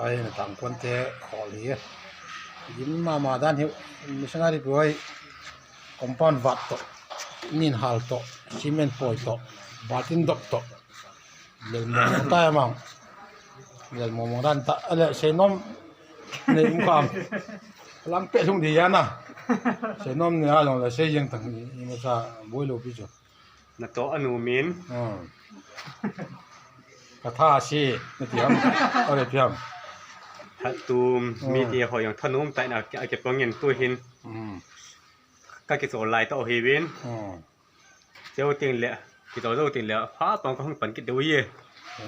ai na tang kon te kholi yim ma dan hi missionary boy compound vat to nin hal to cement poi to batin dok to lel mo ta mang lel mo dan ta ale senom ne mukam lang pe thung di yana senom ne a long la se yeng tang ni ma sa boi lo pi chu na to anu minกระท่าชีนี่เตรียมเอาเลยเตรียม ฮัตตูมมีเดียหอยอย่างทนุ่มแต่น่ะเก็บตัวเงินตัวหินก็เก็บโซลายตัวเฮวินเจ้าติงเหละกิโตเจ้าติงเหละพาปองก็ห้องปั่นกินเดียวยี่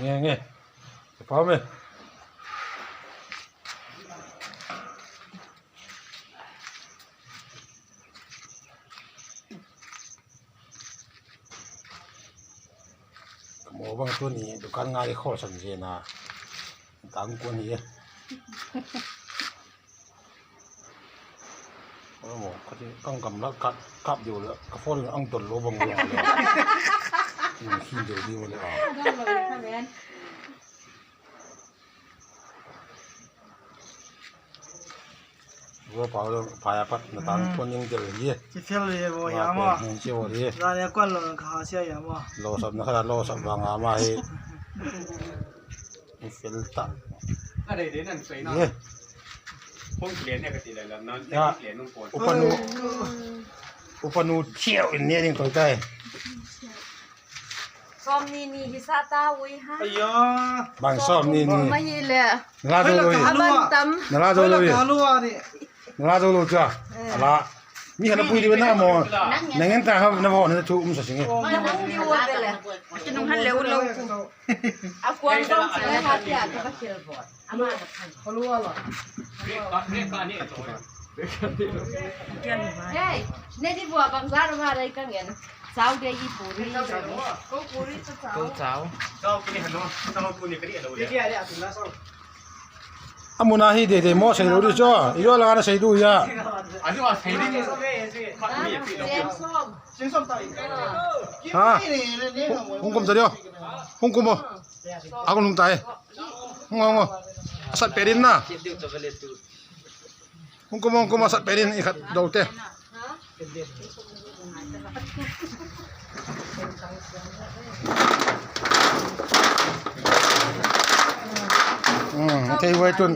เงี้ยพร้อมไหมหมูบางตัวนี้ดูการงานที่ข้อสังเกตนะต่างกว่านี้โอ้โหเขาที่ต้องกำลังกัดอยู่แล้วก็ฟ้อนอังตนโลบังเลยขี้เดียวดีหมดเลยว่าเปล่าพายพัดในต่างคนยังเจอเยอะที่เที่ยวเลยบ่ยามาเชื่อว่าดีร้านนี้กวนลงขาเสียยามาโลสับนะครับโลสับบางอามาให้เฟลต้าอะไรเดี๋ยวนั่นสวยเนาะห้องเรียนเนี่ยก็ติดเลยแล้วนั่นเรียนนุ่งปนอุปนูเที่ยวอันนี้ยังตัวใจซ้อมนี่ฮิซาตาวุ้ยฮะบางซ้อมนี่ไม่ยินเลยนาราโจโลยนาราโจโลยนาราโจโลจ้ะอะไรมีขนมปุยดีเป็นหน้ามองนั่งเงินตาครับน้ำมันนั่นถูกมันสิ่งนี้ยังไม่มีวันเลยจะนุ่งฮันเร็วเราเอาควงต้องใส่ผ้าเปียกก็เขียนบอดอามาเขารู้ว่าหรอเรียกก่อนนี่เฮ้ยเนี่ยที่บัวบางซาร์มาอะไรกันเงี้ยสาวเดียอีปูรีก็ปูรีจะสาวเจ้ากินขนมเจ้าปูนี่ก็ดีเลยเดี๋ยวถึงแล้วส่งอามุนาฮีเดย์มอใส่ดูดิจ้าอีกอย่างละกันใส่ดูย่าอันนี้ว่าใส่ดีเจมส้มเจมส้มต่อยฮะหุ่งกุมจะเดียวหุ่งกุมบ่อากุลุงตายหุ่งงอสัตว์เปรินนะหุ่งกุมสัตว์เปรินอีกครับดูเต้โอเคไว้จน